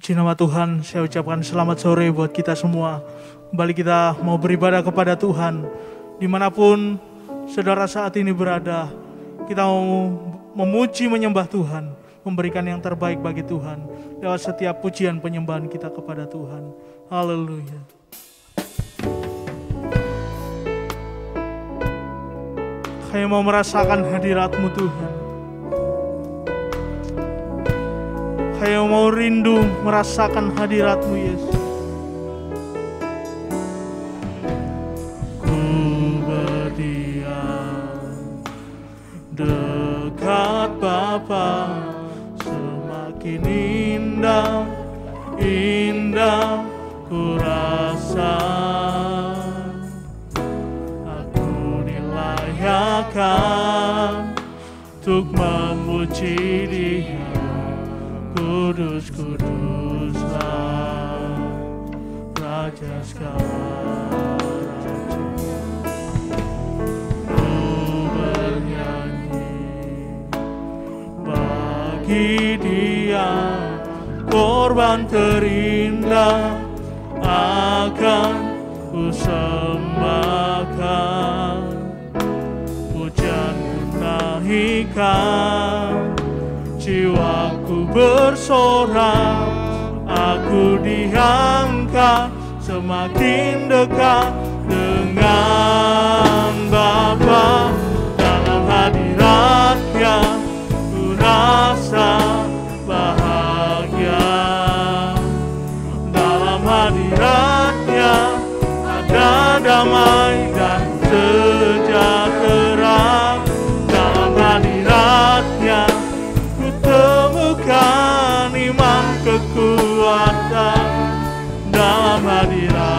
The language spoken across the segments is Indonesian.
Puji nama Tuhan, saya ucapkan selamat sore buat kita semua. Kembali kita mau beribadah kepada Tuhan. Dimanapun saudara saat ini berada, kita mau memuji menyembah Tuhan, memberikan yang terbaik bagi Tuhan lewat setiap pujian penyembahan kita kepada Tuhan. Haleluya. Saya mau merasakan hadirat-Mu Tuhan. Saya mau rindu merasakan hadirat-Mu Yesus. Ku berdiam dekat Bapa, semakin indah, indah ku rasa. Aku dilayakan untuk memuji Dia. Kudus, kuduslah Raja segala raja. Ku bernyanyi bagi Dia, korban terindah akan ku sembahkan. Pujian ku naikkan, jiwaku bersorak, aku diangkat semakin dekat dengan Bapa. Dalam hadirat-Nya ku rasa bahagia. Dalam hadirat-Nya ada damai dan sejahtera. Dalam hadirat-Nya temukan iman kekuatan. Dalam hadirat-Nya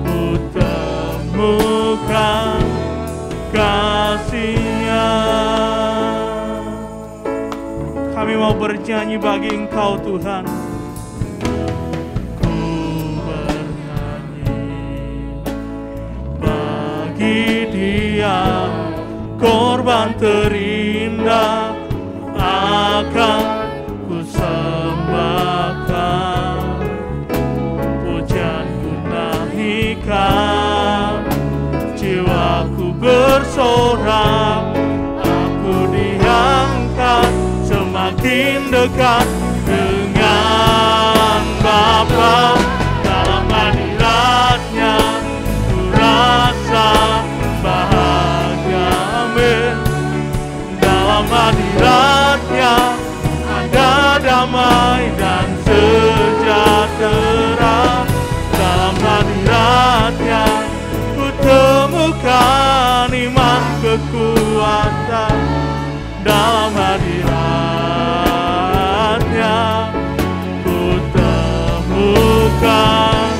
ku temukan kasih-Nya. Kami mau bernyanyi bagi Engkau Tuhan. Ku bernyanyi bagi Dia, korban terindah akan ku sembahkan. Pujian ku naikkan, jiwaku bersorak, aku diangkat semakin dekat dengan Bapa. Dalam hadirat-Nya ku rasa bahagia. Dalam hadirat-Nya ada damai dan sejahtera. Dalam hadirat-Nya ku temukan iman kekuatan. Dalam hadirat-Nya ku temukan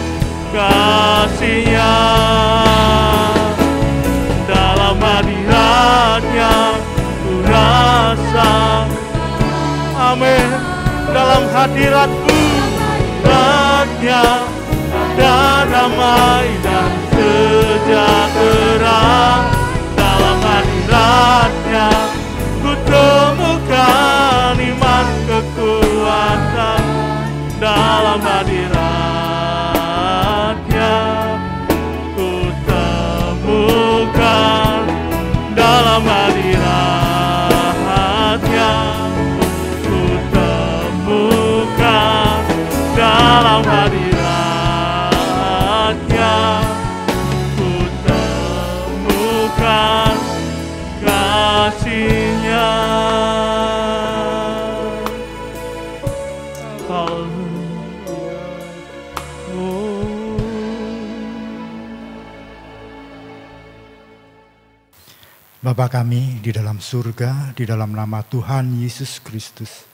kasih-Nya. Dalam hadirat-Nya ku rasa, amin. Dalam hadirat-Mu, hadirat-Nya ada damai dan sejahtera. Dalam hadirat-Nya ku temukan iman kekuatan. Dalam hadirat-Nya ku temukan. Dalam hadirat-Nya ku temukan. Dalam hadirat-Nya ku temukan kasih-Nya. Bapa kami di dalam surga, di dalam nama Tuhan Yesus Kristus,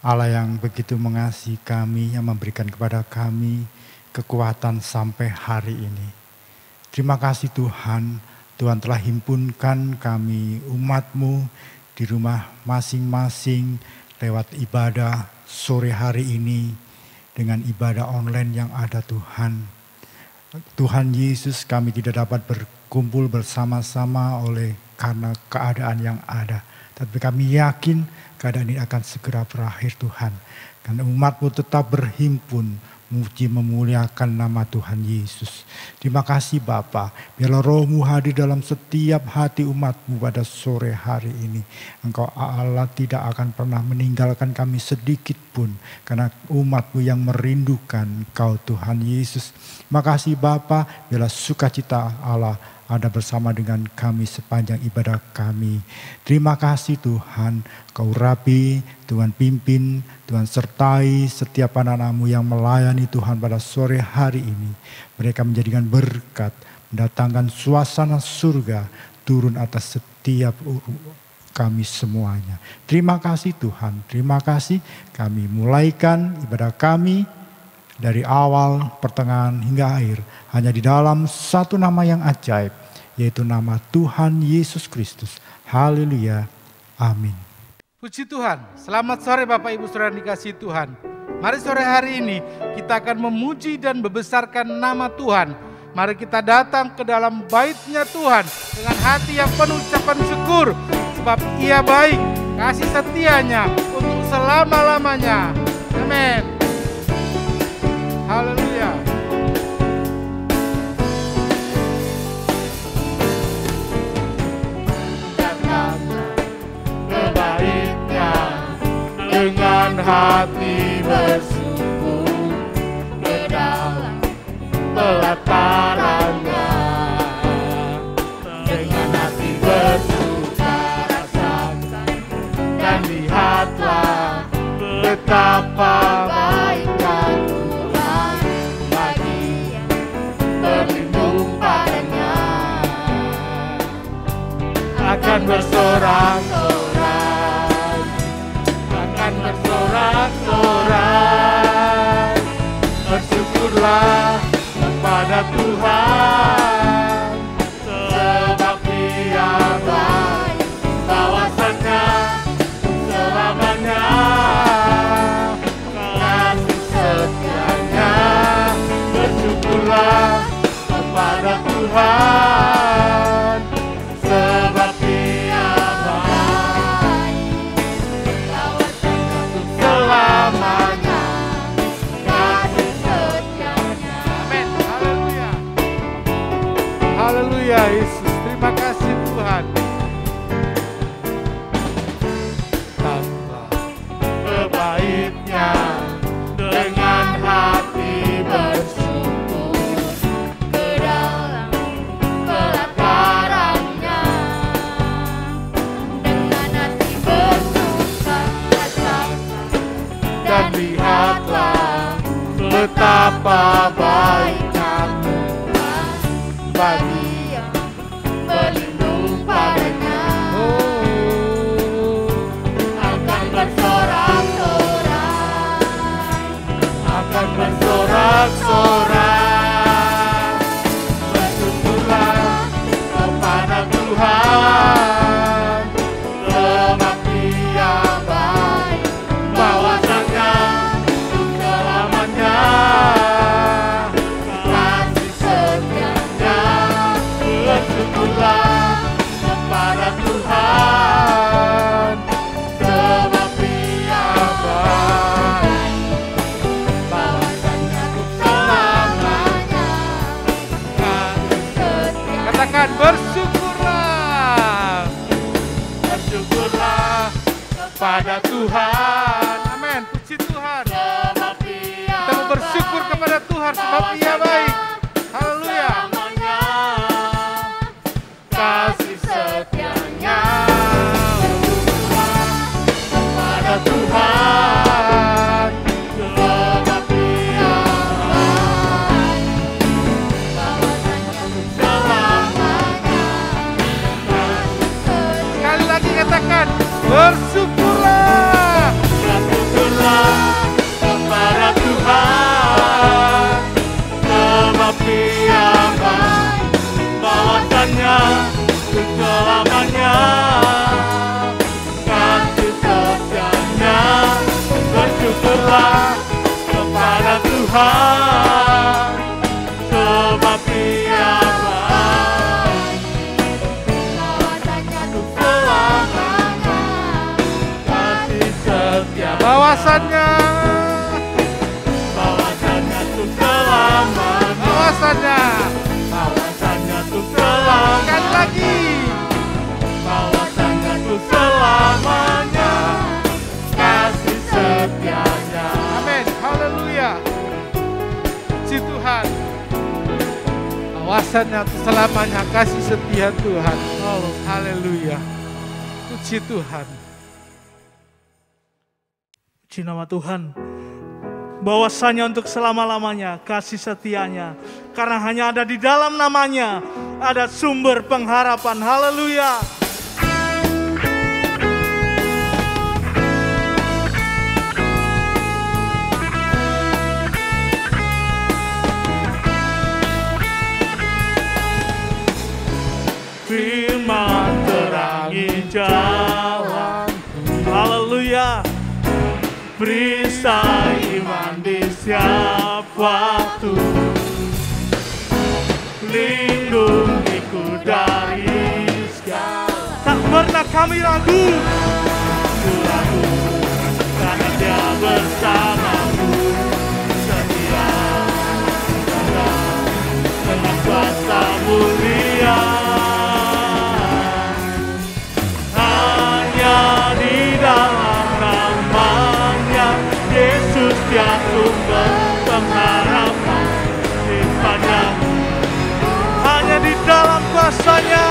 Allah yang begitu mengasihi kami, yang memberikan kepada kami kekuatan sampai hari ini. Terima kasih Tuhan, Tuhan telah himpunkan kami umat-Mu di rumah masing-masing lewat ibadah sore hari ini dengan ibadah online yang ada Tuhan. Tuhan Yesus, kami tidak dapat berkumpul bersama-sama oleh karena keadaan yang ada. Tapi kami yakin keadaan ini akan segera berakhir Tuhan. Karena umat-Mu tetap berhimpun, memuji memuliakan nama Tuhan Yesus. Terima kasih Bapa, biarlah Roh-Mu hadir dalam setiap hati umat-Mu pada sore hari ini. Engkau Allah tidak akan pernah meninggalkan kami sedikit pun, karena umat-Mu yang merindukan Engkau Tuhan Yesus. Terima kasih Bapa, biarlah sukacita Allah ada bersama dengan kami sepanjang ibadah kami. Terima kasih Tuhan, Kau rapi, Tuhan pimpin, Tuhan sertai setiap anak-anak-Mu yang melayani Tuhan pada sore hari ini. Mereka menjadikan berkat, mendatangkan suasana surga turun atas setiap kami semuanya. Terima kasih Tuhan, terima kasih kami mulaikan ibadah kami dari awal, pertengahan hingga akhir hanya di dalam satu nama yang ajaib, yaitu nama Tuhan Yesus Kristus. Haleluya. Amin. Puji Tuhan. Selamat sore Bapak Ibu Saudara dikasihi Tuhan. Mari sore hari ini kita akan memuji dan membesarkan nama Tuhan. Mari kita datang ke dalam bait-Nya Tuhan dengan hati yang penuh ucapan syukur, sebab Ia baik, kasih setianya untuk selama-lamanya. Amin. Haleluya. Dengan hati bersyukur ke dalam pelatarannya, dengan hati bersuka rasakan dan lihatlah betapa baiknya Tuhan bagi yang berlindung padanya. Akan bersorak-sorai, akan bersorak-sorai, bersyukurlah kepada Tuhan, sebab Dia baik, bahwasanya selamanya kasih setianya. Bersyukurlah kepada Tuhan, sebab Dia baik, selamanya kasih setianya. Amin. Haleluya. Haleluya Yesus. Terima kasih Tuhan. Tanpa kebaiknya dengan hati bersyukur ke dalam pelatarannya, dengan hati bersuka rasakan dan lihatlah betapa baiknya Tuhan bagi yang berlindung padanya. Akan bersorak-sorai, akan bersorak-sorai, bersyukurlah kepada Tuhan, sebab Dia baik, bahwasanya untuk selamanya kasih setianya. Bersyukurlah kepada Tuhan, sebab Dia baik, bahwasanya untuk selamanya kasih setianya. Katakan bersyukurlah. Bersyukurlah kepada Tuhan, Amin. Puji Tuhan. sebab Dia Kita mau bersyukur kepada Tuhan sebab Ia baik. Haleluya. selamanya kasih setianya. Bersyukurlah kepada Tuhan, sebab Dia baik, bahwasanya untuk selamanya kasih setianya. Sekali lagi katakan bersyukurlah. Bersyukurlah kepada Tuhan, sebab Dia baik, bahwasanya untuk selamanya kasih setianya. Bersyukurlah kepada Tuhan, sebab Dia baik, bahwasanya untuk selamanya Bahwasannya untuk selamanya. Bahwasannya Untuk selamanya. sekali lagi. Bahwasannya untuk selamanya. Kasih setianya. Amin. Haleluya. Puji Tuhan. Bahwasannya untuk selamanya kasih setia Tuhan. Haleluya. Puji Tuhan. Puji nama Tuhan. Bahwasanya untuk selama-lamanya kasih setianya. Karena hanya ada di dalam namanya ada sumber pengharapan. Haleluya. Firman terangi jalan. Haleluya. Perisai iman di setiap waktu. Lindungiku dari segala. Tak pernah kami ragu. Ragu karena Dia bersamaku. Setia dengan kuasa mulia. Hanya di dalam namanya Yesus Dia sumber pengharapan di sepanjang. Hanya di dalam kuasanya,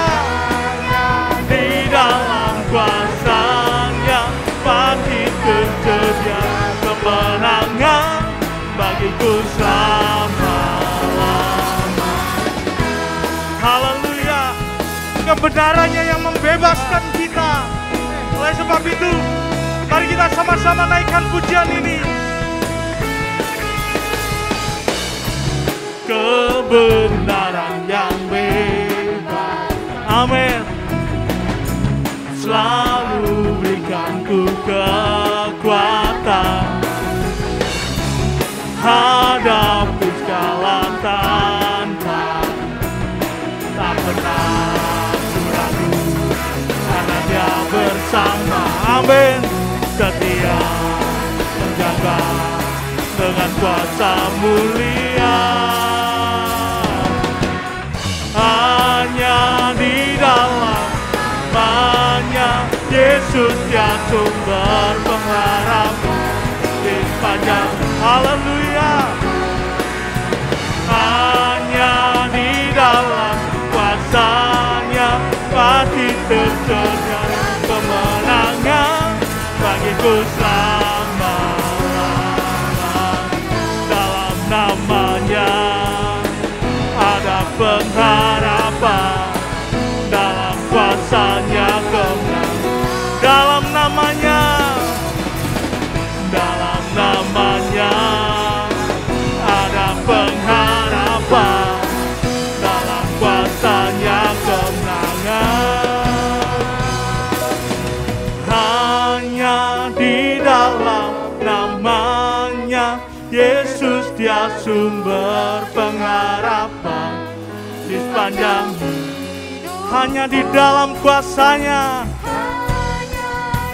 di dalam kuasanya pasti tersedia kemenangan bagiku selama-lamanya. Haleluya. Kebenarannya yang membebaskan kita. Oleh sebab itu, mari kita sama-sama naikkan pujian ini. Kebenaran yang bebas. Amin. Selalu berikanku kekuatan. Hadapi segala tantangan. Tak pernah ragu karena Dia bersama. Amin. Setia menjaga dengan kuasa mulia. Hanya di dalam namanya Yesus Dia sumber pengharapan di sepanjang. Haleluya. Hanya di dalam kuasanya pasti tersedia kemenangan bagiku selama-lamanya. Dalam namanya ada pengharapan, dalam kuasanya kemenangan. Dalam namanya ada pengharapan, dalam kuasanya kemenangan. Hanya di dalam namanya Yesus Dia sumber pengharapan di sepanjang. Hanya di dalam kuasanya,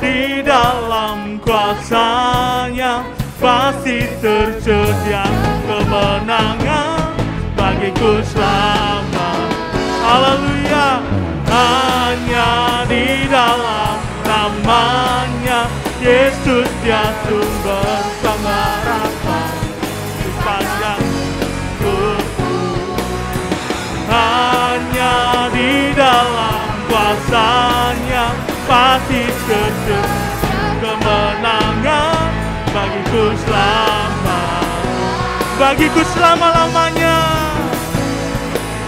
di dalam kuasanya pasti tersedia kemenangan bagiku selama. Haleluya. Hanya di dalam namanya Yesus Dia sumber pengharapan di sepanjang hidupku. Hanya di dalam kuasanya pasti tersedia kemenangan bagiku selama-lamanya.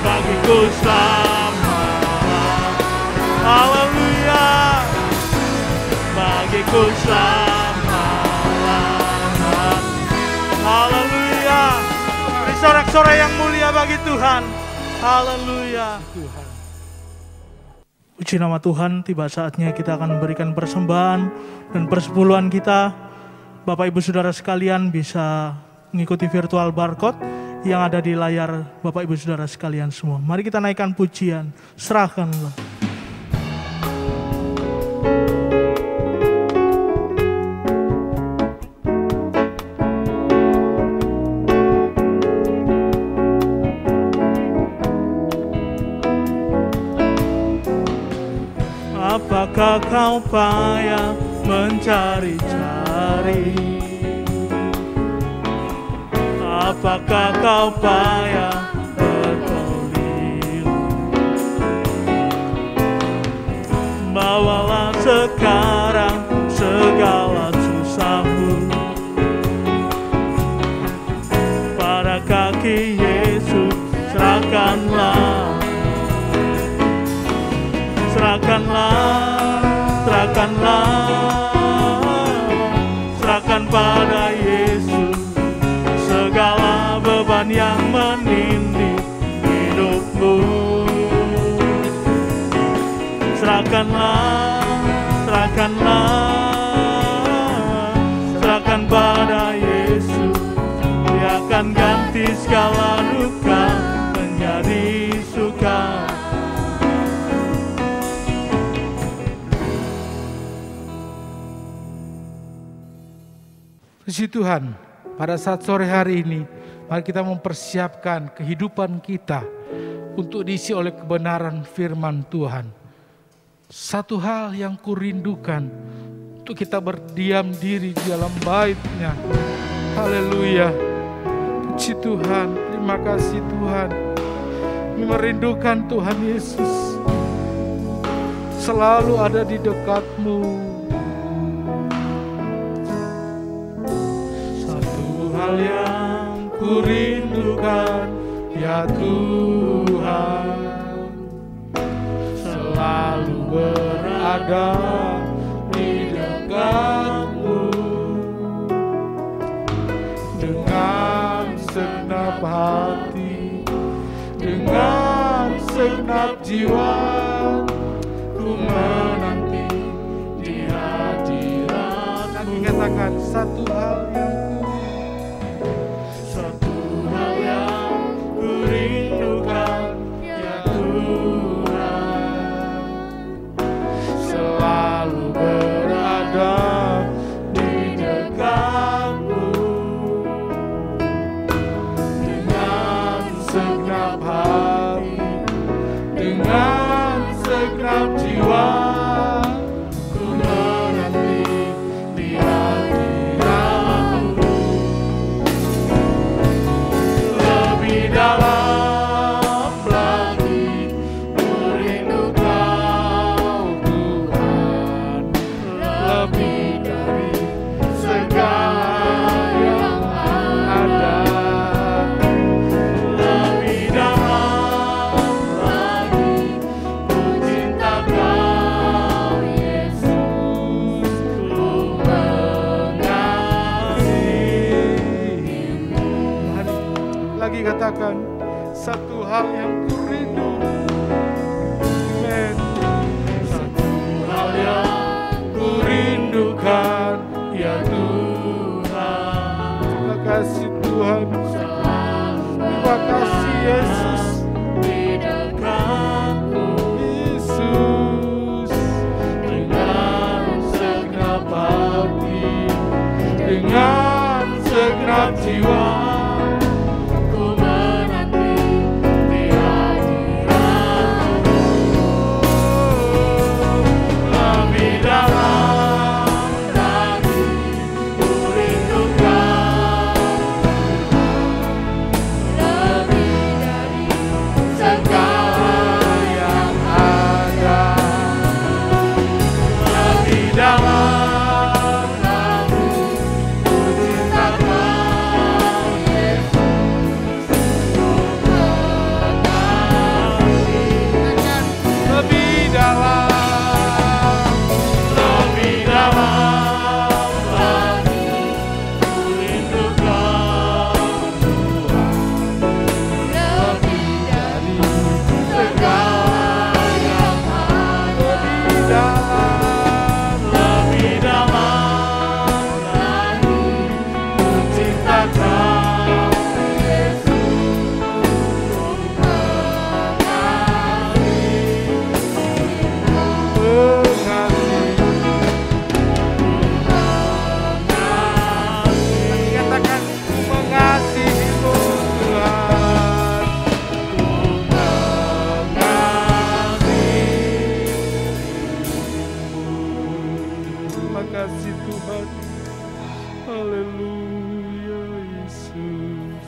Bagiku selama. Haleluya. Bagiku selama-lamanya. Haleluya. Sorak-sorai yang mulia bagi Tuhan. Haleluya. Puji nama Tuhan, tiba saatnya kita akan memberikan persembahan dan persepuluhan kita. Bapak Ibu Saudara sekalian bisa mengikuti virtual barcode yang ada di layar Bapak Ibu Saudara sekalian semua. Mari kita naikkan pujian, serahkanlah. Apakah kau payah mencari-cari? Apakah kau payah berkeliling? Bawalah sekarang segala susahmu pada kaki Yesus, serahkanlah. Serahkan pada Yesus segala beban yang menindih hidupmu. Serahkan pada Yesus, Dia akan ganti segala duka menjadi suka. Puji Tuhan, pada saat sore hari ini, mari kita mempersiapkan kehidupan kita untuk diisi oleh kebenaran firman Tuhan. Satu hal yang kurindukan, untuk kita berdiam diri di dalam bait-Nya. Haleluya. Puji Tuhan, terima kasih Tuhan. Kami merindukan Tuhan Yesus selalu ada di dekat-Mu. Hal yang kurindukan, ya Tuhan, selalu berada di dekat-Mu. Dengan segenap hati, dengan segenap jiwa, ku menanti di hadirat-Mu. Lagi katakan satu hal yang rindukan, ya Tuhan, selalu berada di dekat-Mu. Dengan segenap hati, dengan segenap jiwa, ku menanti di hadirat-Mu. Lebih dalam katakan satu hal yang kurindu. Amen. Satu hal yang kurindukan, ya Tuhan. Terima kasih Tuhan. Terima kasih Yesus. Di dekat-Mu, Yesus. dengan segenap hati, Dengan segenap jiwa, dalam hati ku cintakan Haleluya Yesus.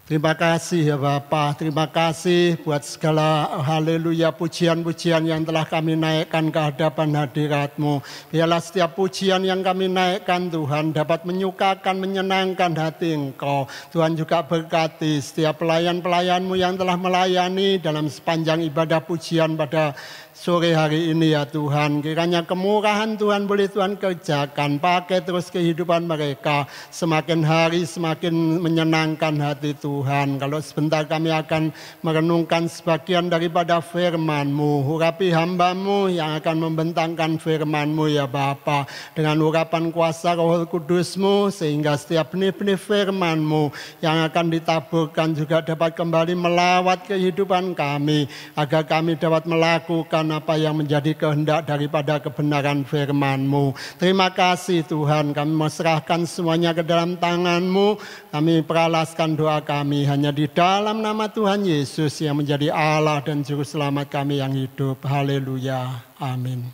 Terima kasih ya Bapa, terima kasih buat segala haleluya pujian-pujian yang telah kami naikkan ke hadapan hadirat-Mu. Biarlah setiap pujian yang kami naikkan Tuhan dapat menyukakan, menyenangkan hati Engkau. Tuhan juga berkati setiap pelayan-pelayan-Mu yang telah melayani dalam sepanjang ibadah pujian pada sore hari ini ya Tuhan. Kiranya kemurahan Tuhan boleh Tuhan kerjakan, pakai terus kehidupan mereka. Semakin hari semakin menyenangkan hati Tuhan. Kalau sebentar kami akan merenungkan sebagian daripada firman-Mu. Urapi hamba-Mu yang akan membentangkan firman-Mu ya Bapa. Dengan urapan kuasa Roh Kudus-Mu sehingga setiap benih-benih firman-Mu yang akan ditaburkan juga dapat kembali melawat kehidupan kami. Agar kami dapat melakukan apa yang menjadi kehendak daripada kebenaran firman-Mu. Terima kasih Tuhan, kami serahkan semuanya ke dalam tangan-Mu. Kami peralaskan doa kami hanya di dalam nama Tuhan Yesus yang menjadi Allah dan Juru Selamat kami yang hidup. Haleluya. Amin.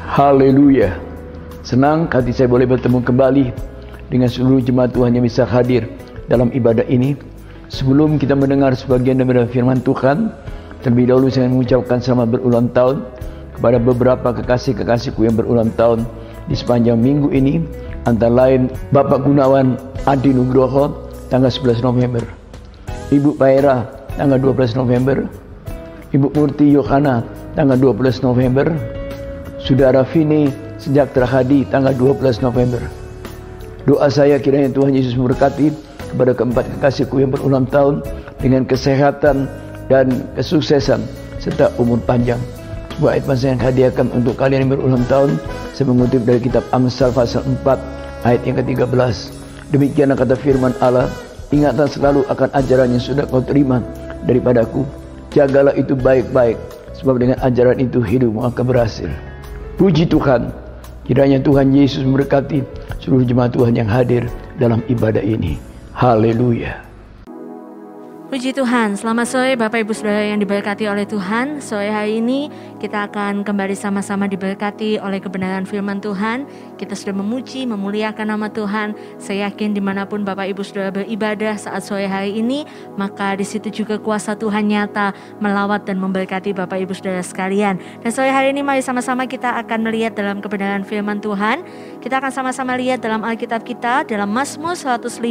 Haleluya. Senang hati saya boleh bertemu kembali dengan seluruh jemaat Tuhan yang bisa hadir dalam ibadah ini. Sebelum kita mendengar sebagian daripada firman Tuhan, terlebih dahulu saya mengucapkan selamat berulang tahun kepada beberapa kekasih-kekasihku yang berulang tahun di sepanjang minggu ini. Antara lain Bapak Gunawan Adi Nugroho tanggal 11 November, Ibu Paira tanggal 12 November, Ibu Murti Yohana tanggal 12 November, Saudara Vini Sejahtera Hadi tanggal 12 November. Doa saya kiranya Tuhan Yesus memberkati kepada keempat kekasihku yang berulang tahun dengan kesehatan dan kesuksesan serta umur panjang. Sebuah ayat yang saya hadiahkan untuk kalian yang berulang tahun, saya mengutip dari kitab Amsal pasal 4 ayat yang ke-13. Demikianlah kata firman Allah, ingatlah selalu akan ajaran yang sudah kau terima daripadaku. Jagalah itu baik-baik, sebab dengan ajaran itu hidupmu akan berhasil. Puji Tuhan, kiranya Tuhan Yesus memberkati seluruh jemaat Tuhan yang hadir dalam ibadah ini. Haleluya. Puji Tuhan, selamat sore Bapak Ibu Saudara yang diberkati oleh Tuhan. Sore hari ini kita akan kembali sama-sama diberkati oleh kebenaran firman Tuhan. Kita sudah memuji, memuliakan nama Tuhan. Saya yakin dimanapun Bapak Ibu Saudara beribadah saat sore hari ini, maka di situ juga kuasa Tuhan nyata melawat dan memberkati Bapak Ibu Saudara sekalian. Dan sore hari ini mari sama-sama kita akan melihat dalam kebenaran firman Tuhan. Kita akan sama-sama lihat dalam Alkitab kita, dalam Mazmur 105.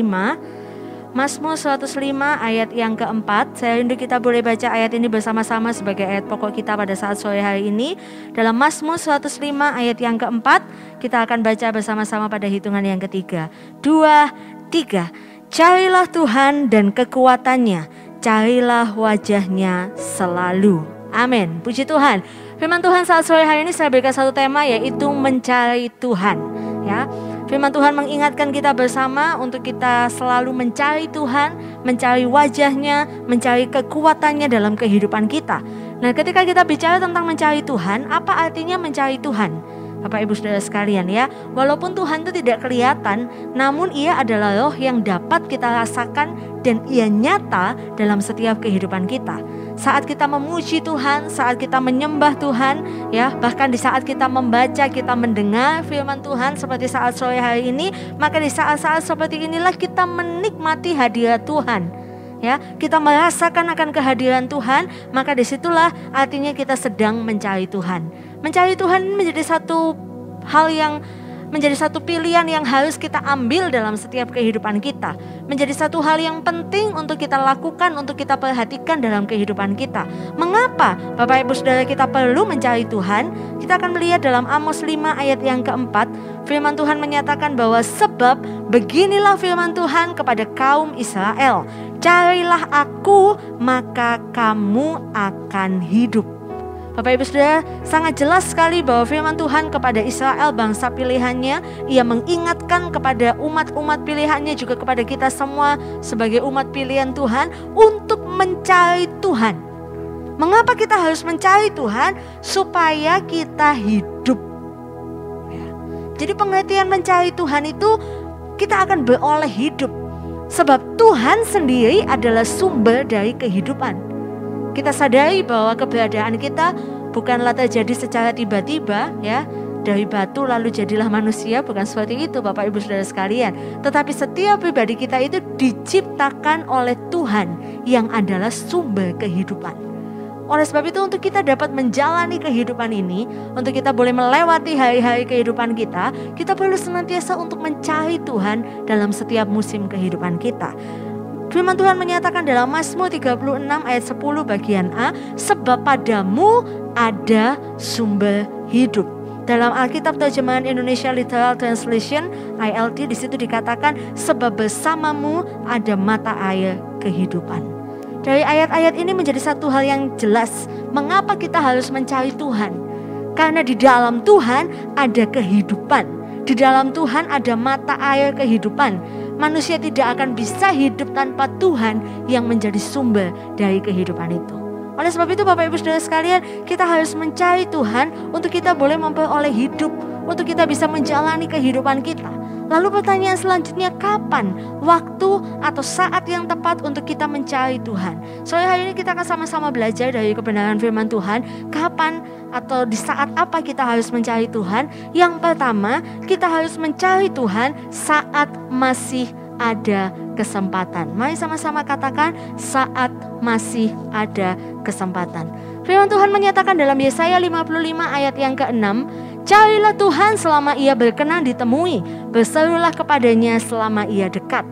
Mazmur 105 ayat yang keempat. Saya rindu kita boleh baca ayat ini bersama-sama sebagai ayat pokok kita pada saat sore hari ini. Dalam Mazmur 105 ayat yang keempat, kita akan baca bersama-sama pada hitungan yang ketiga. 2, 3. Carilah Tuhan dan kekuatannya, carilah wajahnya selalu. Amin. Puji Tuhan. Firman Tuhan saat sore hari ini saya berikan satu tema, yaitu mencari Tuhan. Ya. Firman Tuhan mengingatkan kita bersama untuk kita selalu mencari Tuhan, mencari wajahnya, mencari kekuatannya dalam kehidupan kita. Nah, ketika kita bicara tentang mencari Tuhan, apa artinya mencari Tuhan? Bapak Ibu Saudara sekalian ya, walaupun Tuhan itu tidak kelihatan, namun Ia adalah roh yang dapat kita rasakan dan Ia nyata dalam setiap kehidupan kita. Saat kita memuji Tuhan, saat kita menyembah Tuhan, ya, bahkan di saat kita membaca, kita mendengar firman Tuhan seperti saat sore hari ini, maka di saat-saat seperti inilah kita menikmati hadirat Tuhan. Ya, kita merasakan akan kehadiran Tuhan, maka disitulah artinya kita sedang mencari Tuhan. Mencari Tuhan menjadi satu hal yang menjadi satu pilihan yang harus kita ambil dalam setiap kehidupan kita. Menjadi satu hal yang penting untuk kita lakukan, untuk kita perhatikan dalam kehidupan kita. Mengapa Bapak Ibu Saudara kita perlu mencari Tuhan? Kita akan melihat dalam Amos 5 ayat yang keempat. Firman Tuhan menyatakan bahwa sebab beginilah firman Tuhan kepada kaum Israel. Carilah aku, maka kamu akan hidup. Bapak Ibu Saudara, sangat jelas sekali bahwa firman Tuhan kepada Israel, bangsa pilihannya, Ia mengingatkan kepada umat-umat pilihannya, juga kepada kita semua sebagai umat pilihan Tuhan untuk mencari Tuhan. Mengapa kita harus mencari Tuhan? Supaya kita hidup. Ya. Jadi pengertian mencari Tuhan itu kita akan beroleh hidup. Sebab Tuhan sendiri adalah sumber dari kehidupan. Kita sadari bahwa keberadaan kita bukanlah terjadi secara tiba-tiba, ya, dari batu lalu jadilah manusia, bukan seperti itu Bapak Ibu Saudara sekalian. Tetapi setiap pribadi kita itu diciptakan oleh Tuhan yang adalah sumber kehidupan. Oleh sebab itu untuk kita dapat menjalani kehidupan ini, untuk kita boleh melewati hari-hari kehidupan kita perlu senantiasa untuk mencari Tuhan dalam setiap musim kehidupan kita. Firman Tuhan menyatakan dalam Mazmur 36 ayat 10 bagian A, sebab padamu ada sumber hidup. Dalam Alkitab terjemahan Indonesia Literal Translation ILT, di situ dikatakan sebab bersamamu ada mata air kehidupan. Dari ayat-ayat ini menjadi satu hal yang jelas mengapa kita harus mencari Tuhan. Karena di dalam Tuhan ada kehidupan. Di dalam Tuhan ada mata air kehidupan. Manusia tidak akan bisa hidup tanpa Tuhan yang menjadi sumber dari kehidupan itu. Oleh sebab itu Bapak Ibu Saudara sekalian, kita harus mencari Tuhan untuk kita boleh memperoleh hidup, untuk kita bisa menjalani kehidupan kita. Lalu pertanyaan selanjutnya, kapan waktu atau saat yang tepat untuk kita mencari Tuhan? Sore hari ini kita akan sama-sama belajar dari kebenaran firman Tuhan. Kapan atau di saat apa kita harus mencari Tuhan? Yang pertama, kita harus mencari Tuhan saat masih ada kesempatan. Mari sama-sama katakan, saat masih ada kesempatan. Firman Tuhan menyatakan dalam Yesaya 55 ayat yang ke-6, carilah Tuhan selama ia berkenan ditemui, berserulah kepadanya selama ia dekat.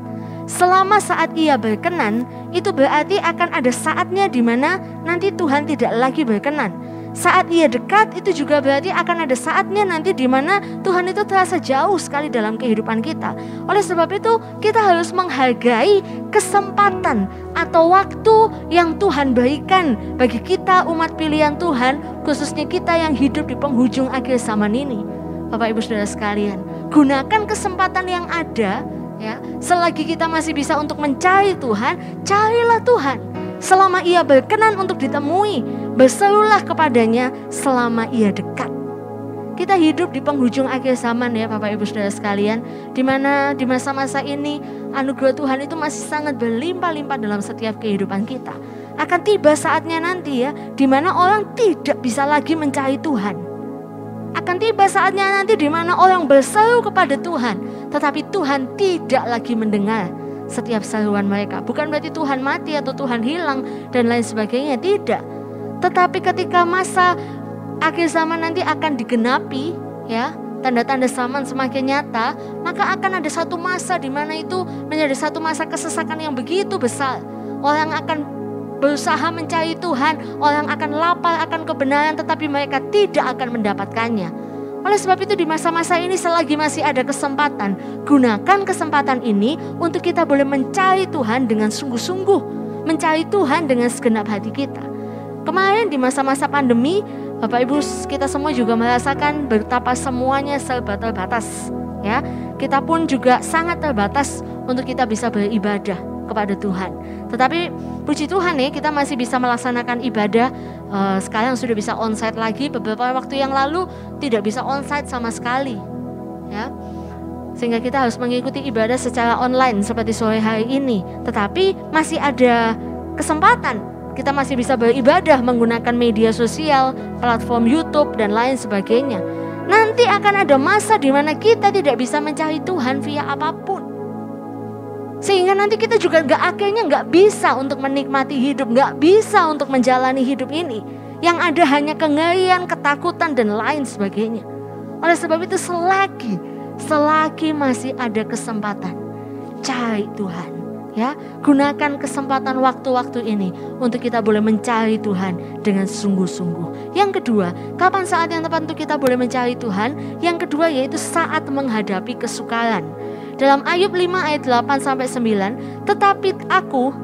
Selama saat ia berkenan, itu berarti akan ada saatnya di mana nanti Tuhan tidak lagi berkenan. Saat ia dekat itu juga berarti akan ada saatnya nanti di mana Tuhan itu terasa jauh sekali dalam kehidupan kita. Oleh sebab itu kita harus menghargai kesempatan atau waktu yang Tuhan berikan bagi kita umat pilihan Tuhan, khususnya kita yang hidup di penghujung akhir zaman ini. Bapak Ibu Saudara sekalian, gunakan kesempatan yang ada ya. Selagi kita masih bisa untuk mencari Tuhan, carilah Tuhan selama ia berkenan untuk ditemui, berserulah kepadanya selama ia dekat. Kita hidup di penghujung akhir zaman ya Bapak Ibu Saudara sekalian, di mana di masa-masa ini anugerah Tuhan itu masih sangat berlimpah-limpah dalam setiap kehidupan kita. Akan tiba saatnya nanti ya, di mana orang tidak bisa lagi mencari Tuhan. Akan tiba saatnya nanti di mana orang berseru kepada Tuhan, tetapi Tuhan tidak lagi mendengar setiap seruan mereka. Bukan berarti Tuhan mati atau Tuhan hilang dan lain sebagainya, tidak. Tetapi ketika masa akhir zaman nanti akan digenapi ya, tanda-tanda zaman semakin nyata, maka akan ada satu masa di mana itu menjadi satu masa kesesakan yang begitu besar. Orang akan berusaha mencari Tuhan, orang akan lapar akan kebenaran, tetapi mereka tidak akan mendapatkannya. Oleh sebab itu di masa-masa ini selagi masih ada kesempatan, gunakan kesempatan ini untuk kita boleh mencari Tuhan dengan sungguh-sungguh, mencari Tuhan dengan segenap hati kita. Kemarin di masa-masa pandemi, Bapak Ibu kita semua juga merasakan betapa semuanya serba terbatas. Ya, kita pun juga sangat terbatas untuk kita bisa beribadah kepada Tuhan. Tetapi puji Tuhan nih, kita masih bisa melaksanakan ibadah. Sekarang sudah bisa onsite lagi. Beberapa waktu yang lalu tidak bisa onsite sama sekali ya. Sehingga kita harus mengikuti ibadah secara online seperti sore hari ini. Tetapi masih ada kesempatan, kita masih bisa beribadah menggunakan media sosial, platform YouTube dan lain sebagainya. Nanti akan ada masa di mana kita tidak bisa mencari Tuhan via apapun. Sehingga nanti kita juga akhirnya nggak bisa untuk menikmati hidup, nggak bisa untuk menjalani hidup ini. Yang ada hanya kengerian, ketakutan dan lain sebagainya. Oleh sebab itu selagi masih ada kesempatan, cari Tuhan. Ya, gunakan kesempatan waktu-waktu ini untuk kita boleh mencari Tuhan dengan sungguh-sungguh. Yang kedua, kapan saat yang tepat untuk kita boleh mencari Tuhan? Yang kedua yaitu saat menghadapi kesukaran. Dalam Ayub 5 ayat 8-9, tetapi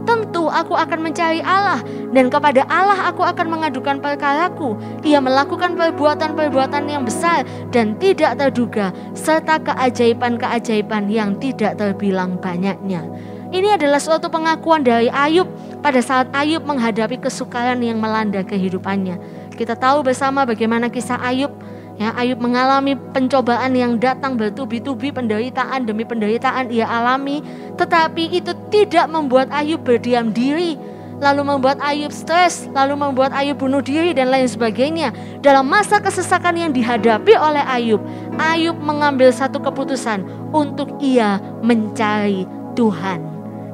tentu aku akan mencari Allah, dan kepada Allah aku akan mengadukan perkaraku. Ia melakukan perbuatan-perbuatan yang besar dan tidak terduga, serta keajaiban-keajaiban yang tidak terbilang banyaknya. Ini adalah suatu pengakuan dari Ayub pada saat Ayub menghadapi kesukaran yang melanda kehidupannya. Kita tahu bersama bagaimana kisah Ayub. Ya, Ayub mengalami pencobaan yang datang bertubi-tubi, penderitaan demi penderitaan ia alami. Tetapi itu tidak membuat Ayub berdiam diri. lalu membuat Ayub stres, lalu membuat Ayub bunuh diri dan lain sebagainya. Dalam masa kesesakan yang dihadapi oleh Ayub, Ayub mengambil satu keputusan untuk ia mencari Tuhan.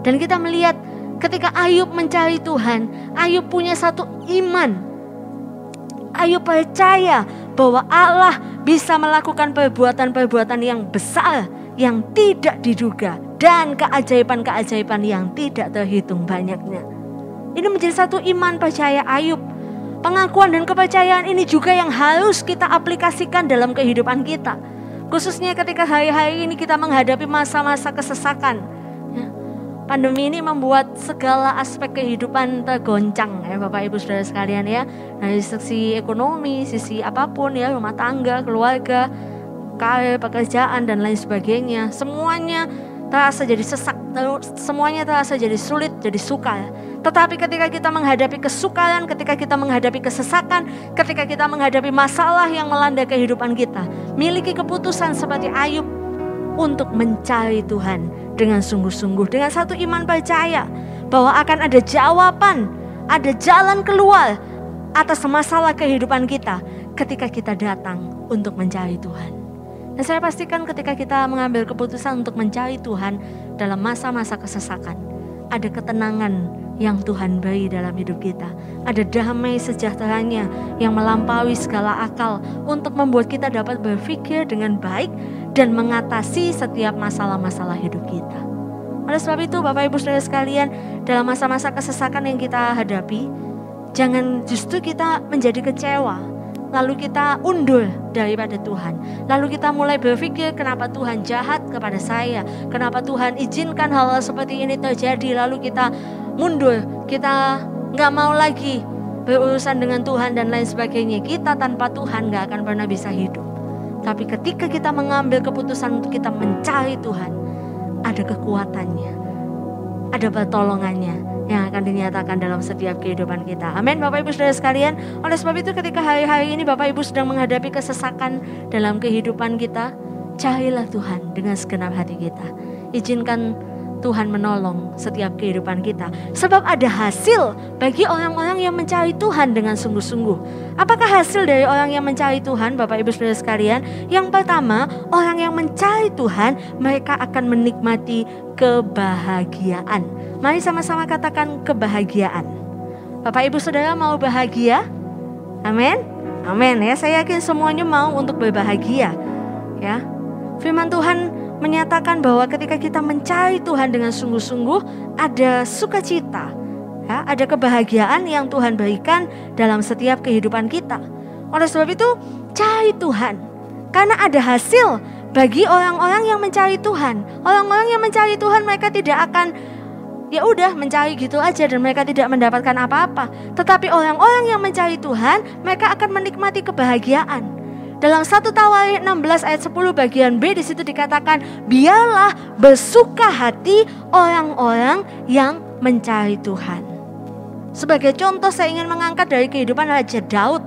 Dan kita melihat ketika Ayub mencari Tuhan, Ayub punya satu iman. Ayub percaya bahwa Allah bisa melakukan perbuatan-perbuatan yang besar, yang tidak diduga, dan keajaiban-keajaiban yang tidak terhitung banyaknya. Ini menjadi satu iman percaya Ayub. Pengakuan dan kepercayaan ini juga yang harus kita aplikasikan dalam kehidupan kita. Khususnya ketika hari-hari ini kita menghadapi masa-masa kesesakan. Pandemi ini membuat segala aspek kehidupan tergoncang ya Bapak Ibu Saudara sekalian ya. Dari sisi ekonomi, sisi apapun ya, rumah tangga, keluarga, karir, pekerjaan dan lain sebagainya. Semuanya terasa jadi sesak, semuanya terasa jadi sulit, jadi sukar. Tetapi ketika kita menghadapi kesukaran, ketika kita menghadapi kesesakan, ketika kita menghadapi masalah yang melanda kehidupan kita, miliki keputusan seperti Ayub untuk mencari Tuhan dengan sungguh-sungguh, dengan satu iman percaya bahwa akan ada jawaban, ada jalan keluar atas masalah kehidupan kita ketika kita datang untuk mencari Tuhan. Dan saya pastikan ketika kita mengambil keputusan untuk mencari Tuhan dalam masa-masa kesesakan, ada ketenangan yang Tuhan beri dalam hidup kita. Ada damai sejahteranya yang melampaui segala akal untuk membuat kita dapat berpikir dengan baik dan mengatasi setiap masalah-masalah hidup kita. Oleh sebab itu Bapak Ibu Saudara sekalian, dalam masa-masa kesesakan yang kita hadapi, jangan justru kita menjadi kecewa, lalu kita undur daripada Tuhan. Lalu kita mulai berpikir kenapa Tuhan jahat kepada saya, kenapa Tuhan izinkan hal-hal seperti ini terjadi. Lalu kita mundur, kita gak mau lagi berurusan dengan Tuhan dan lain sebagainya. Kita tanpa Tuhan gak akan pernah bisa hidup. Tapi ketika kita mengambil keputusan untuk kita mencari Tuhan, ada kekuatannya, ada pertolongannya yang akan dinyatakan dalam setiap kehidupan kita. Amin Bapak Ibu Saudara sekalian. Oleh sebab itu ketika hari-hari ini Bapak Ibu sedang menghadapi kesesakan dalam kehidupan kita, carilah Tuhan dengan segenap hati kita. Izinkan Tuhan menolong setiap kehidupan kita. Sebab ada hasil bagi orang-orang yang mencari Tuhan dengan sungguh-sungguh. Apakah hasil dari orang yang mencari Tuhan Bapak Ibu Saudara sekalian? Yang pertama, orang yang mencari Tuhan, mereka akan menikmati kebahagiaan. Mari sama-sama katakan kebahagiaan. Bapak Ibu Saudara mau bahagia? Amin. Amin ya, saya yakin semuanya mau untuk berbahagia. Ya. Firman Tuhan menyatakan bahwa ketika kita mencari Tuhan dengan sungguh-sungguh, ada sukacita, ya, ada kebahagiaan yang Tuhan berikan dalam setiap kehidupan kita. Oleh sebab itu, cari Tuhan, karena ada hasil bagi orang-orang yang mencari Tuhan. Orang-orang yang mencari Tuhan, mereka tidak akan ya udah mencari gitu aja dan mereka tidak mendapatkan apa-apa. Tetapi orang-orang yang mencari Tuhan, mereka akan menikmati kebahagiaan. Dalam 1 Tawarik 16 ayat 10 bagian B, di situ dikatakan, biarlah bersuka hati orang-orang yang mencari Tuhan. Sebagai contoh saya ingin mengangkat dari kehidupan Raja Daud.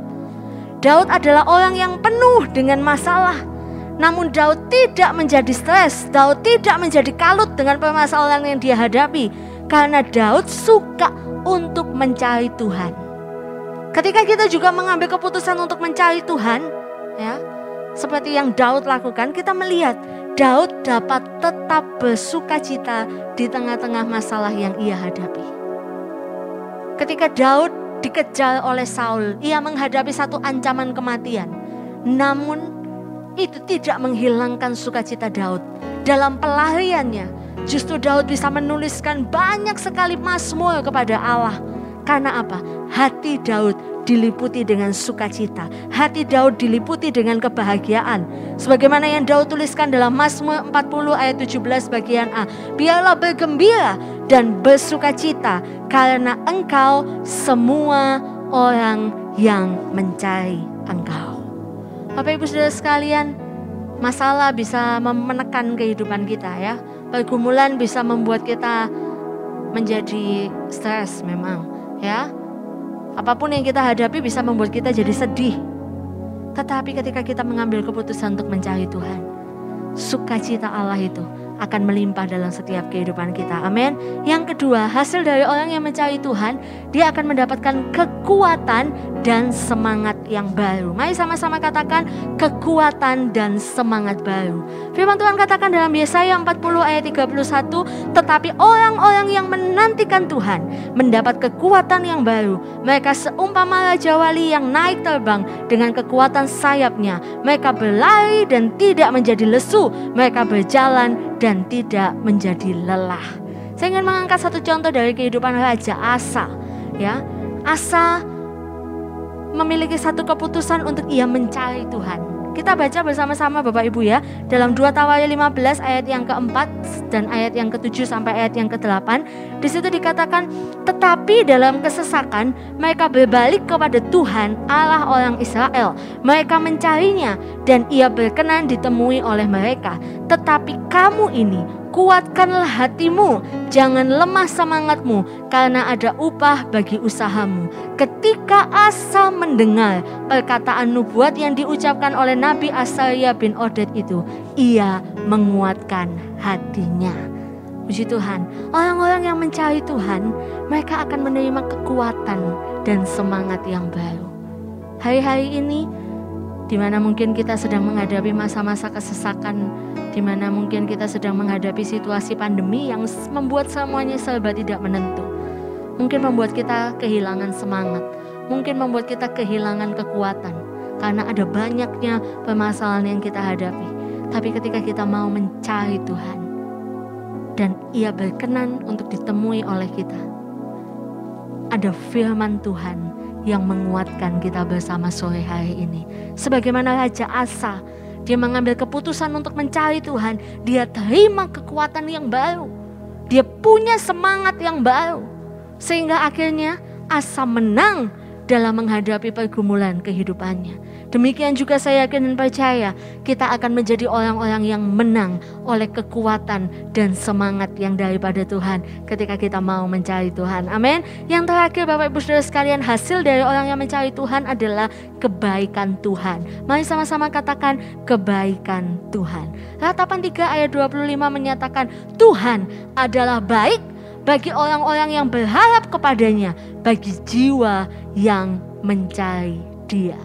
Daud adalah orang yang penuh dengan masalah. Namun Daud tidak menjadi stres, Daud tidak menjadi kalut dengan permasalahan yang dia hadapi. Karena Daud suka untuk mencari Tuhan. Ketika kita juga mengambil keputusan untuk mencari Tuhan, ya, seperti yang Daud lakukan, kita melihat Daud dapat tetap bersukacita di tengah-tengah masalah yang ia hadapi. Ketika Daud dikejar oleh Saul, ia menghadapi satu ancaman kematian. Namun itu tidak menghilangkan sukacita Daud. Dalam pelariannya, justru Daud bisa menuliskan banyak sekali mazmur kepada Allah. Karena apa? Hati Daud diliputi dengan sukacita. Hati Daud diliputi dengan kebahagiaan. Sebagaimana yang Daud tuliskan dalam Mazmur 40 ayat 17 bagian A. Biarlah bergembira dan bersukacita karena engkau semua orang yang mencari engkau. Bapak Ibu Saudara sekalian, masalah bisa menekan kehidupan kita ya. Pergumulan bisa membuat kita menjadi stres memang ya. Apapun yang kita hadapi bisa membuat kita jadi sedih. Tetapi ketika kita mengambil keputusan untuk mencari Tuhan, sukacita Allah itu akan melimpah dalam setiap kehidupan kita. Amin. Yang kedua, hasil dari orang yang mencari Tuhan, dia akan mendapatkan kekuatan dan semangat yang baru. Mari sama-sama katakan kekuatan dan semangat baru. Firman Tuhan katakan dalam Yesaya 40 ayat 31, tetapi orang-orang yang menantikan Tuhan mendapat kekuatan yang baru. Mereka seumpama raja wali yang naik terbang dengan kekuatan sayapnya. Mereka berlari dan tidak menjadi lesu. Mereka berjalan dan tidak menjadi lelah. Saya ingin mengangkat satu contoh dari kehidupan Raja Asa. Ya, Asa memiliki satu keputusan untuk ia mencari Tuhan. Kita baca bersama-sama Bapak Ibu ya, dalam 2 Tawarikh 15 ayat yang keempat dan ayat yang ke-7 sampai ayat yang ke-8. Di situ dikatakan, tetapi dalam kesesakan mereka berbalik kepada Tuhan Allah orang Israel. Mereka mencarinya dan ia berkenan ditemui oleh mereka. Tetapi kamu ini, kuatkanlah hatimu, jangan lemah semangatmu, karena ada upah bagi usahamu. Ketika Asa mendengar perkataan nubuat yang diucapkan oleh Nabi Asaria bin Oded itu, ia menguatkan hatinya. Puji Tuhan, orang-orang yang mencari Tuhan, mereka akan menerima kekuatan dan semangat yang baru. Hari-hari ini, di mana mungkin kita sedang menghadapi masa-masa kesesakan, di mana mungkin kita sedang menghadapi situasi pandemi yang membuat semuanya serba tidak menentu. Mungkin membuat kita kehilangan semangat, mungkin membuat kita kehilangan kekuatan, karena ada banyaknya permasalahan yang kita hadapi. Tapi ketika kita mau mencari Tuhan, dan ia berkenan untuk ditemui oleh kita, ada firman Tuhan yang menguatkan kita bersama sore hari ini. Sebagaimana Raja Asa, dia mengambil keputusan untuk mencari Tuhan, dia terima kekuatan yang baru, dia punya semangat yang baru, sehingga akhirnya Asa menang dalam menghadapi pergumulan kehidupannya. Demikian juga saya yakin dan percaya kita akan menjadi orang-orang yang menang oleh kekuatan dan semangat yang daripada Tuhan ketika kita mau mencari Tuhan. Amin. Yang terakhir Bapak Ibu Saudara sekalian, hasil dari orang yang mencari Tuhan adalah kebaikan Tuhan. Mari sama-sama katakan kebaikan Tuhan. Ratapan 3 ayat 25 menyatakan Tuhan adalah baik bagi orang-orang yang berharap kepadanya, bagi jiwa yang mencari Dia.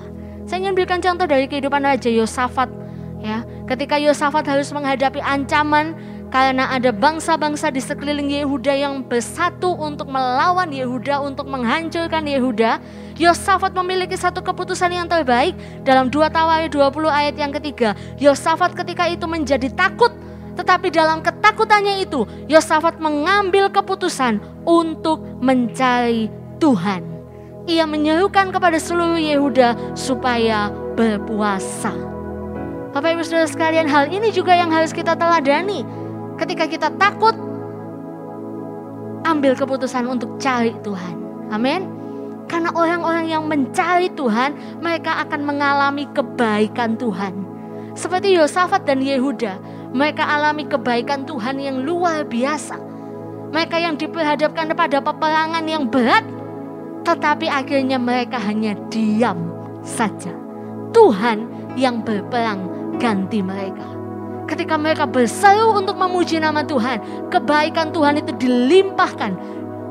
Saya ingin berikan contoh dari kehidupan Raja Yosafat. Ya, ketika Yosafat harus menghadapi ancaman karena ada bangsa-bangsa di sekeliling Yehuda yang bersatu untuk melawan Yehuda, untuk menghancurkan Yehuda, Yosafat memiliki satu keputusan yang terbaik. Dalam 2 Tawarikh 20 ayat yang ketiga, Yosafat ketika itu menjadi takut, tetapi dalam ketakutannya itu Yosafat mengambil keputusan untuk mencari Tuhan. Ia menyerukan kepada seluruh Yehuda supaya berpuasa. Bapak Ibu Saudara sekalian, hal ini juga yang harus kita teladani. Ketika kita takut, ambil keputusan untuk cari Tuhan. Amin. Karena orang-orang yang mencari Tuhan, mereka akan mengalami kebaikan Tuhan. Seperti Yosafat dan Yehuda, mereka alami kebaikan Tuhan yang luar biasa. Mereka yang diperhadapkan pada peperangan yang berat, tetapi akhirnya mereka hanya diam saja. Tuhan yang berperang ganti mereka. Ketika mereka berseru untuk memuji nama Tuhan, kebaikan Tuhan itu dilimpahkan.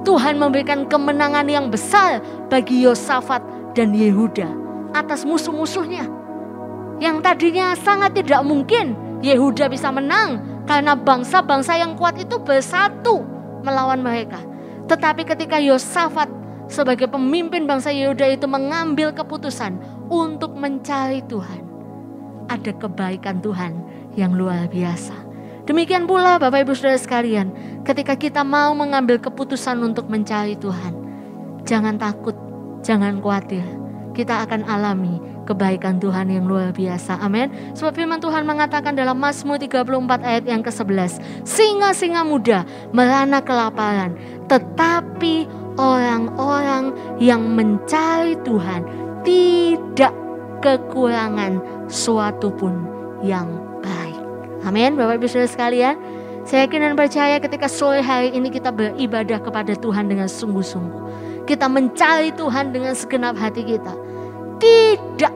Tuhan memberikan kemenangan yang besar bagi Yosafat dan Yehuda atas musuh-musuhnya. Yang tadinya sangat tidak mungkin Yehuda bisa menang karena bangsa-bangsa yang kuat itu bersatu melawan mereka. Tetapi ketika Yosafat sebagai pemimpin bangsa Yehuda itu mengambil keputusan untuk mencari Tuhan, ada kebaikan Tuhan yang luar biasa. Demikian pula Bapak Ibu Saudara sekalian, ketika kita mau mengambil keputusan untuk mencari Tuhan, jangan takut, jangan khawatir. Kita akan alami kebaikan Tuhan yang luar biasa. Amin. Sebab firman Tuhan mengatakan dalam Mazmur 34 ayat yang ke-11, singa-singa muda merana kelaparan, tetapi orang-orang yang mencari Tuhan tidak kekurangan suatu pun yang baik. Amin. Bapak Ibu Saudara sekalian, saya yakin dan percaya ketika sore hari ini kita beribadah kepada Tuhan dengan sungguh-sungguh, kita mencari Tuhan dengan segenap hati kita, tidak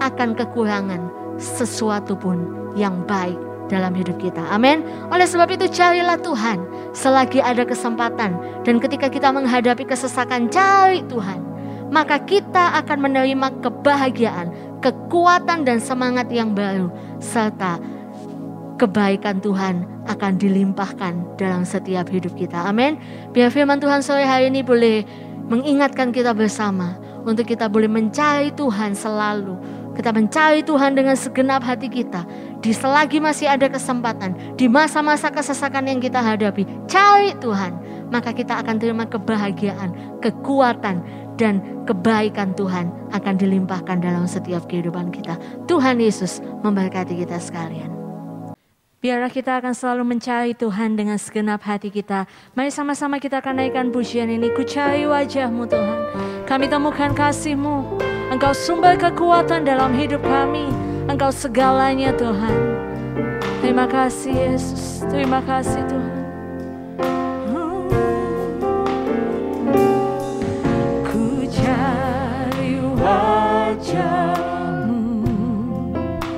akan kekurangan sesuatu pun yang baik dalam hidup kita. Amin. Oleh sebab itu carilah Tuhan selagi ada kesempatan. Dan ketika kita menghadapi kesesakan, cari Tuhan. Maka kita akan menerima kebahagiaan, kekuatan dan semangat yang baru. Serta kebaikan Tuhan akan dilimpahkan dalam setiap hidup kita. Amin. Biar firman Tuhan sore hari ini boleh mengingatkan kita bersama. Untuk kita boleh mencari Tuhan selalu. Kita mencari Tuhan dengan segenap hati kita. Di selagi masih ada kesempatan, di masa-masa kesesakan yang kita hadapi, cari Tuhan. Maka kita akan terima kebahagiaan, kekuatan, dan kebaikan Tuhan akan dilimpahkan dalam setiap kehidupan kita. Tuhan Yesus memberkati kita sekalian. Biarlah kita akan selalu mencari Tuhan dengan segenap hati kita. Mari sama-sama kita akan naikkan pujian ini. Ku cari wajah-Mu Tuhan. Kami temukan kasih-Mu. Engkau sumber kekuatan dalam hidup kami. Engkau segalanya Tuhan. Terima kasih Yesus. Terima kasih Tuhan. Ku cari wajah-Mu.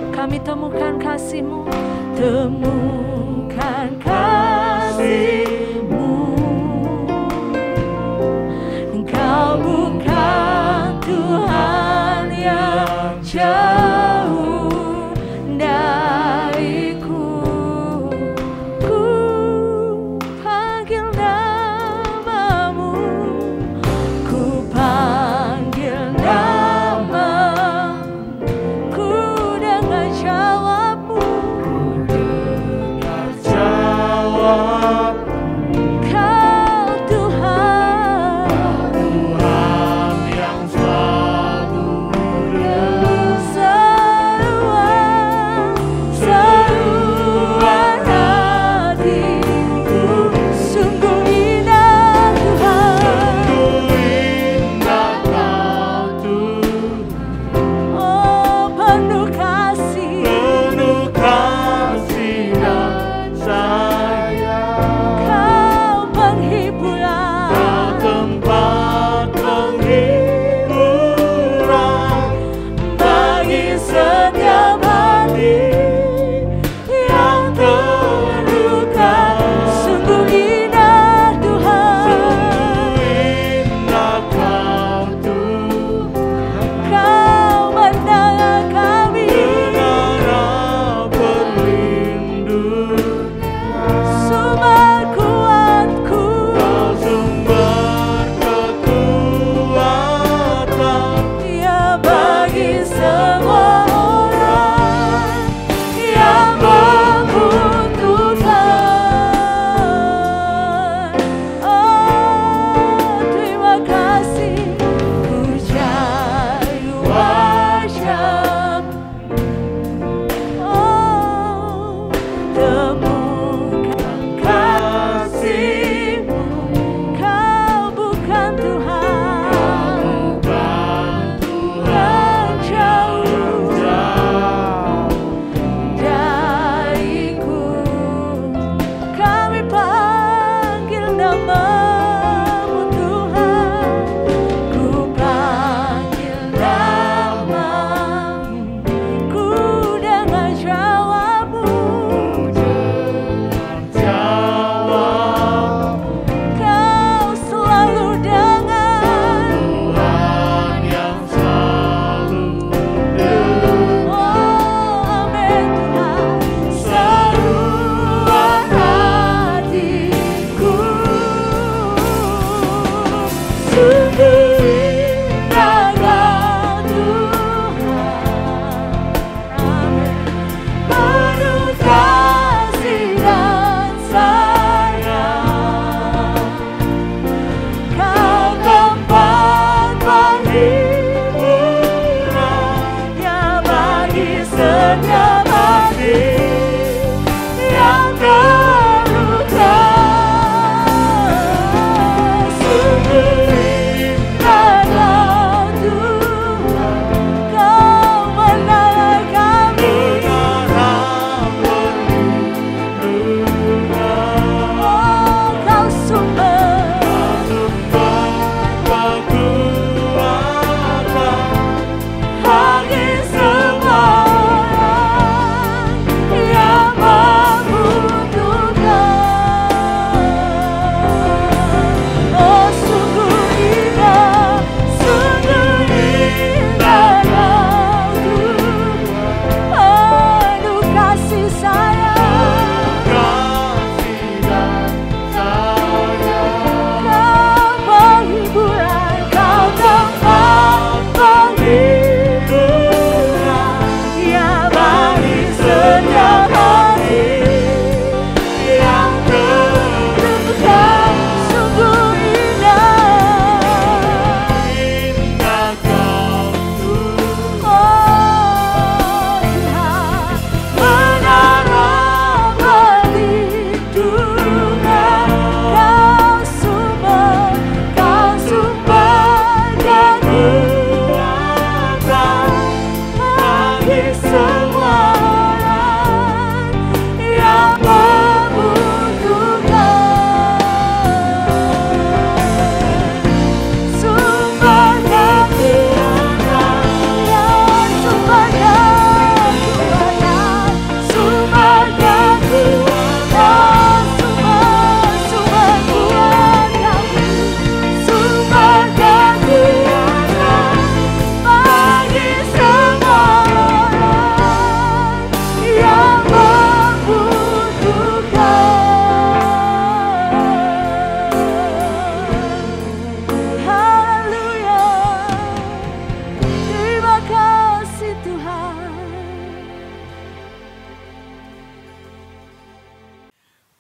Kami temukan kasih-Mu. Temukan kasih-Mu. Engkau bukan Tuhan yang jauh dariku. Ku panggil namamu. Ku panggil namamu. Dengar jawabmu. Kau Tuhan. Tuhan yang selalu Seruan hatiku. Sungguh indah Tuhan. indah Kau Tuhan. Oh penuh kasih. Penuh kasih dan sayang. Kau penghiburan. Kau tempat penghiburan bagi setiap hati yang terluka. Sungguh indah Tuhan. Indah Kau Tuhan. Kau mendengar kami. Menara berlindung. Sumber kuatku. Kau sumber kekuatan. Ya bagi semua orang yang membutuhkan. Oh terima kasih. Ku cari wajah. Oh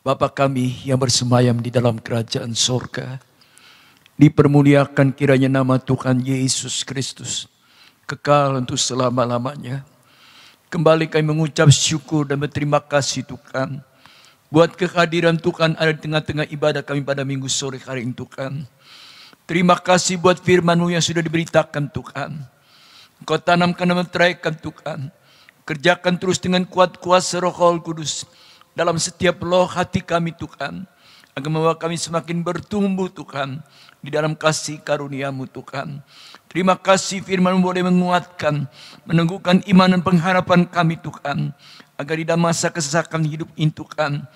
Bapa kami yang bersemayam di dalam kerajaan sorga, dipermuliakan kiranya nama Tuhan Yesus Kristus, kekal untuk selama-lamanya. Kembali kami mengucap syukur dan berterima kasih Tuhan, buat kehadiran Tuhan ada di tengah-tengah ibadah kami pada minggu sore hari ini Tuhan. Terima kasih buat firman-Mu yang sudah diberitakan Tuhan. Engkau tanamkan dan meteraikan Tuhan. Kerjakan terus dengan kuat kuasa Roh Kudus dalam setiap loh hati kami Tuhan, agar membawa kami semakin bertumbuh Tuhan di dalam kasih karunia-Mu Tuhan. Terima kasih firman-Mu boleh menguatkan, meneguhkan iman dan pengharapan kami Tuhan, agar di dalam masa kesesakan hidup ini Tuhan,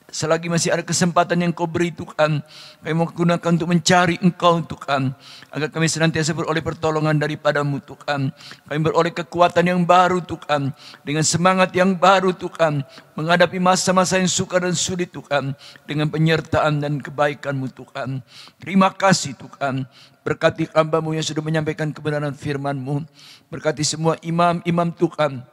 selagi masih ada kesempatan yang Kau beri Tuhan, kami mau gunakan untuk mencari Engkau Tuhan, agar kami senantiasa beroleh pertolongan daripada-Mu Tuhan. Kami beroleh kekuatan yang baru Tuhan, dengan semangat yang baru Tuhan, menghadapi masa-masa yang sukar dan sulit Tuhan, dengan penyertaan dan kebaikan-Mu Tuhan. Terima kasih Tuhan, berkati hamba-Mu yang sudah menyampaikan kebenaran firman-Mu, berkati semua imam-imam Tuhan,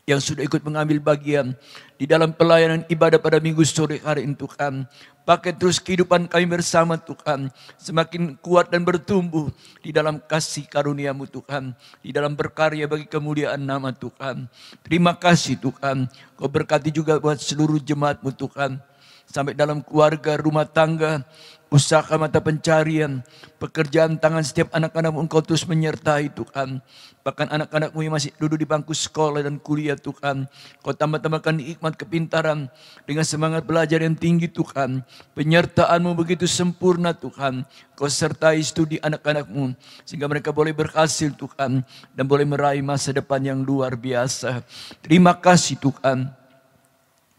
yang sudah ikut mengambil bagian di dalam pelayanan ibadah pada minggu sore hari ini Tuhan. Pakai terus kehidupan kami bersama Tuhan, semakin kuat dan bertumbuh di dalam kasih karunia-Mu Tuhan, di dalam berkarya bagi kemuliaan nama Tuhan. Terima kasih Tuhan, Kau berkati juga buat seluruh jemaat-Mu Tuhan, sampai dalam keluarga, rumah tangga, usaha mata pencarian, pekerjaan tangan setiap anak-anak-Mu Engkau terus menyertai Tuhan. Bahkan anak-anak-Mu yang masih duduk di bangku sekolah dan kuliah Tuhan, Kau tambah-tambahkan hikmat kepintaran dengan semangat belajar yang tinggi Tuhan. Penyertaan-Mu begitu sempurna Tuhan. Kau sertai studi anak-anak-Mu sehingga mereka boleh berhasil Tuhan, dan boleh meraih masa depan yang luar biasa. Terima kasih Tuhan.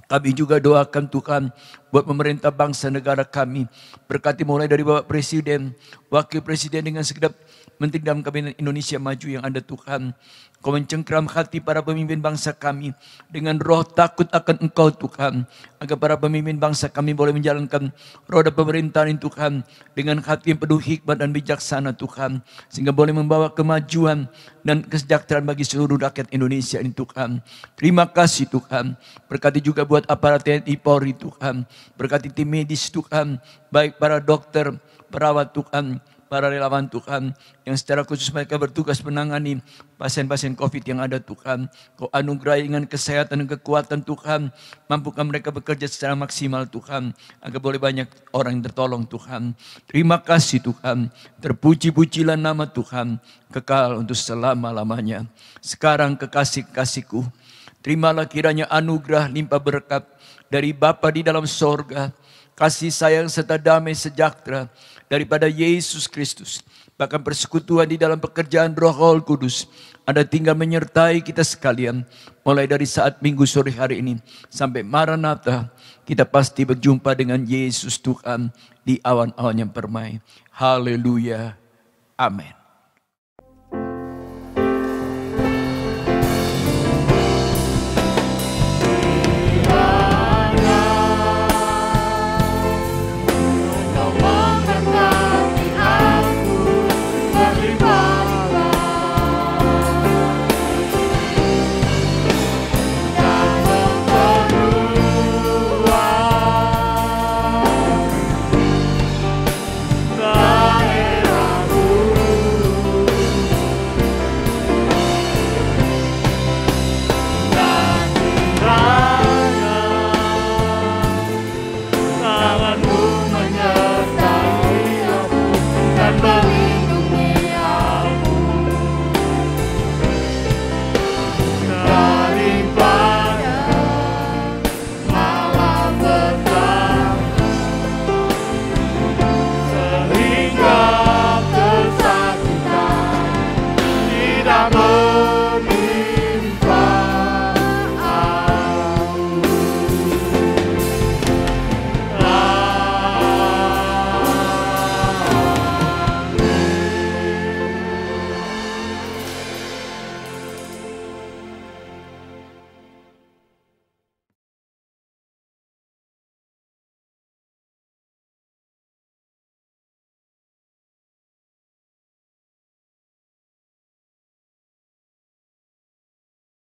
Kami juga doakan Tuhan buat pemerintah bangsa negara kami. Berkati mulai dari Bapak Presiden, Wakil Presiden dengan segenap Menteri dalam Kabinet Indonesia Maju yang ada Tuhan. Kau mencengkeram hati para pemimpin bangsa kami dengan roh takut akan Engkau Tuhan. Agar para pemimpin bangsa kami boleh menjalankan roda pemerintahan ini Tuhan, dengan hati yang penuh hikmat dan bijaksana Tuhan. Sehingga boleh membawa kemajuan dan kesejahteraan bagi seluruh rakyat Indonesia ini Tuhan. Terima kasih Tuhan. Berkati juga buat aparat TNI Polri Tuhan. Berkati tim medis Tuhan, baik para dokter, perawat Tuhan, para relawan Tuhan, yang secara khusus mereka bertugas menangani pasien-pasien COVID yang ada Tuhan. Kau anugerahi dengan kesehatan dan kekuatan Tuhan, mampukan mereka bekerja secara maksimal Tuhan, agar boleh banyak orang yang tertolong Tuhan. Terima kasih Tuhan, terpuji-pujilah nama Tuhan, kekal untuk selama-lamanya. Sekarang kekasih-kasihku, terimalah kiranya anugerah limpah berkat dari Bapa di dalam sorga, kasih sayang serta damai sejahtera daripada Yesus Kristus, bahkan persekutuan di dalam pekerjaan Roh Kudus ada tinggal menyertai kita sekalian, mulai dari saat minggu sore hari ini sampai Maranatha. Kita pasti berjumpa dengan Yesus Tuhan di awan-awan yang permai. Haleluya. Amin.